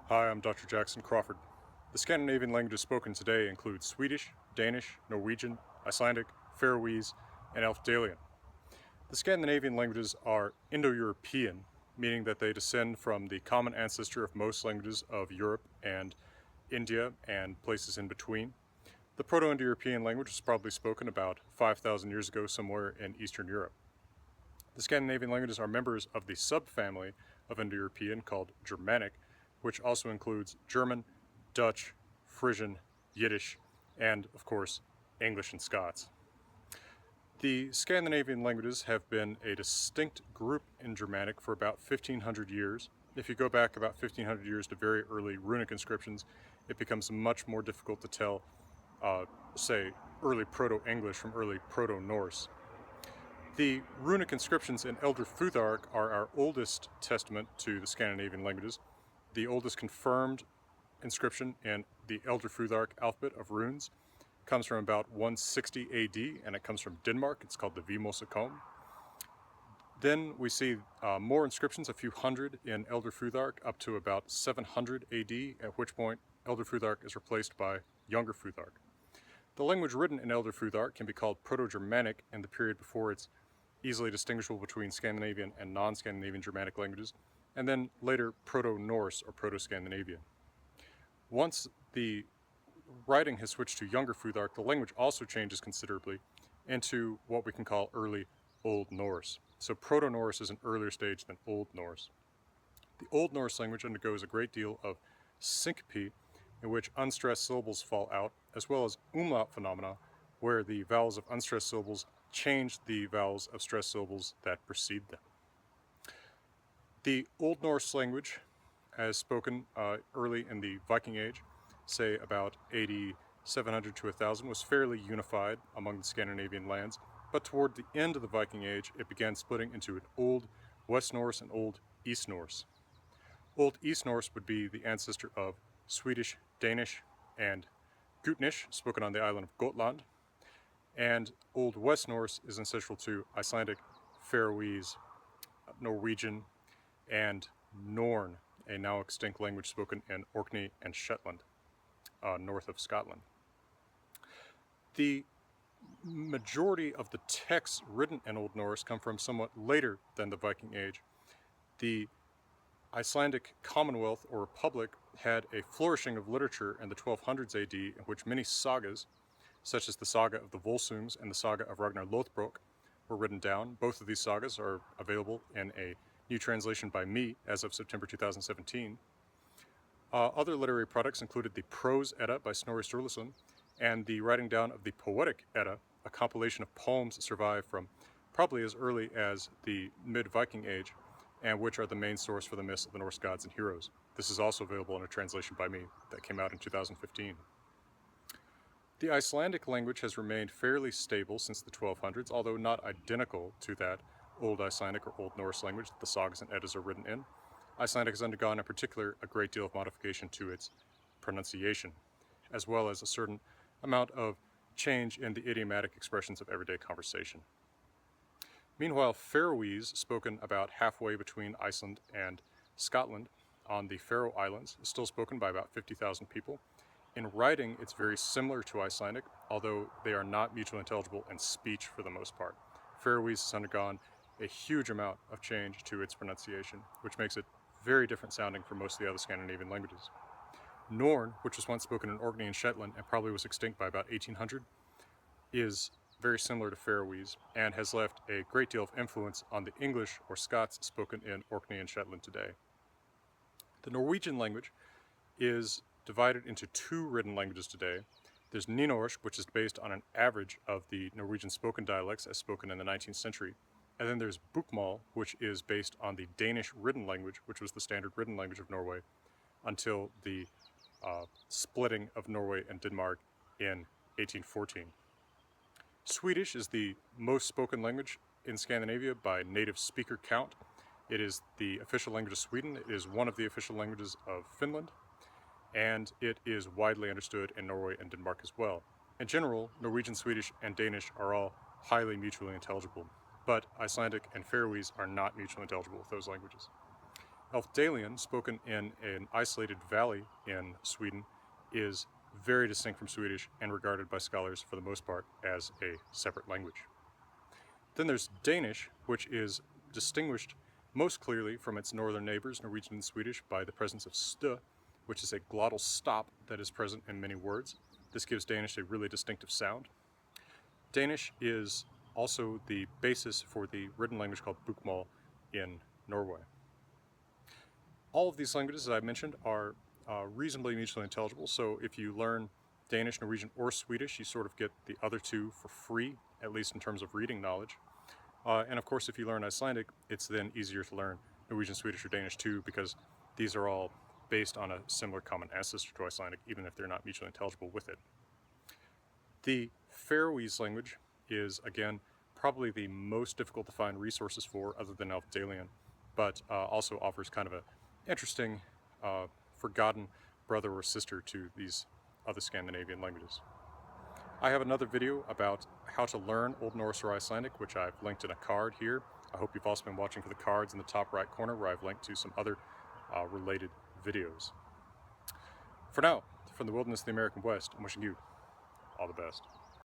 Hi, I'm Dr. Jackson Crawford. The Scandinavian languages spoken today include Swedish, Danish, Norwegian, Icelandic, Faroese, and Elfdalian. The Scandinavian languages are Indo-European, meaning that they descend from the common ancestor of most languages of Europe and India and places in between. The Proto-Indo-European language was probably spoken about 5,000 years ago somewhere in Eastern Europe. The Scandinavian languages are members of the subfamily of Indo-European called Germanic, which also includes German, Dutch, Frisian, Yiddish, and, of course, English and Scots. The Scandinavian languages have been a distinct group in Germanic for about 1,500 years. If you go back about 1,500 years to very early runic inscriptions, it becomes much more difficult to tell, say, early Proto-English from early Proto-Norse. The runic inscriptions in Elder Futhark are our oldest testament to the Scandinavian languages. The oldest confirmed inscription in the Elder Futhark alphabet of runes comes from about 160 AD, and it comes from Denmark. It's called the Vimosacom. Then we see more inscriptions, a few hundred in Elder Futhark, up to about 700 AD, at which point Elder Futhark is replaced by Younger Futhark. The language written in Elder Futhark can be called Proto-Germanic in the period before it's easily distinguishable between Scandinavian and non-Scandinavian Germanic languages, and then later Proto-Norse or Proto-Scandinavian. Once the writing has switched to Younger Futhark, the language also changes considerably into what we can call early Old Norse. So Proto-Norse is an earlier stage than Old Norse. The Old Norse language undergoes a great deal of syncope, in which unstressed syllables fall out, as well as umlaut phenomena, where the vowels of unstressed syllables change the vowels of stressed syllables that precede them. The Old Norse language, as spoken early in the Viking Age, say about 700 to 1000, was fairly unified among the Scandinavian lands, but toward the end of the Viking Age it began splitting into an Old West Norse and Old East Norse. Old East Norse would be the ancestor of Swedish, Danish, and Gutnish, spoken on the island of Gotland, and Old West Norse is ancestral to Icelandic, Faroese, Norwegian, and Norn, a now extinct language spoken in Orkney and Shetland, north of Scotland. The majority of the texts written in Old Norse come from somewhat later than the Viking Age. The Icelandic Commonwealth or Republic had a flourishing of literature in the 1200s AD, in which many sagas, such as the saga of the Volsungs and the saga of Ragnar Lothbrok, were written down. Both of these sagas are available in a new translation by me as of September 2017. Other literary products included the Prose Edda by Snorri Sturluson and the writing down of the Poetic Edda, a compilation of poems that survive from probably as early as the mid-Viking Age, and which are the main source for the myths of the Norse gods and heroes. This is also available in a translation by me that came out in 2015. The Icelandic language has remained fairly stable since the 1200s, although not identical to that Old Icelandic or Old Norse language that the sagas and Eddas are written in. Icelandic has undergone in particular a great deal of modification to its pronunciation, as well as a certain amount of change in the idiomatic expressions of everyday conversation. Meanwhile, Faroese, spoken about halfway between Iceland and Scotland on the Faroe Islands, is still spoken by about 50,000 people. In writing, it's very similar to Icelandic, although they are not mutually intelligible in speech for the most part. Faroese has undergone a huge amount of change to its pronunciation, which makes it very different sounding from most of the other Scandinavian languages. Norn, which was once spoken in Orkney and Shetland and probably was extinct by about 1800, is very similar to Faroese and has left a great deal of influence on the English or Scots spoken in Orkney and Shetland today. The Norwegian language is divided into two written languages today. There's Nynorsk, which is based on an average of the Norwegian spoken dialects as spoken in the 19th century. And then there's Bokmål, which is based on the Danish written language, which was the standard written language of Norway until the splitting of Norway and Denmark in 1814. Swedish is the most spoken language in Scandinavia by native speaker count. It is the official language of Sweden. It is one of the official languages of Finland, and it is widely understood in Norway and Denmark as well. In general, Norwegian, Swedish, and Danish are all highly mutually intelligible, but Icelandic and Faroese are not mutually intelligible with those languages. Elfdalian, spoken in an isolated valley in Sweden, is very distinct from Swedish and regarded by scholars for the most part as a separate language. Then there's Danish, which is distinguished most clearly from its northern neighbors, Norwegian and Swedish, by the presence of st, which is a glottal stop that is present in many words. This gives Danish a really distinctive sound. Danish is also the basis for the written language called bokmål in Norway. All of these languages that I mentioned are reasonably mutually intelligible, so if you learn Danish, Norwegian, or Swedish, you sort of get the other two for free, at least in terms of reading knowledge. And of course, if you learn Icelandic, it's then easier to learn Norwegian, Swedish, or Danish too, because these are all based on a similar common ancestor to Icelandic, even if they're not mutually intelligible with it. The Faroese language is, again, probably the most difficult to find resources for other than Elfdalian, but also offers kind of an interesting, forgotten brother or sister to these other Scandinavian languages. I have another video about how to learn Old Norse or Icelandic, which I've linked in a card here. I hope you've also been watching for the cards in the top right corner where I've linked to some other related videos. For now, from the wilderness of the American West, I'm wishing you all the best.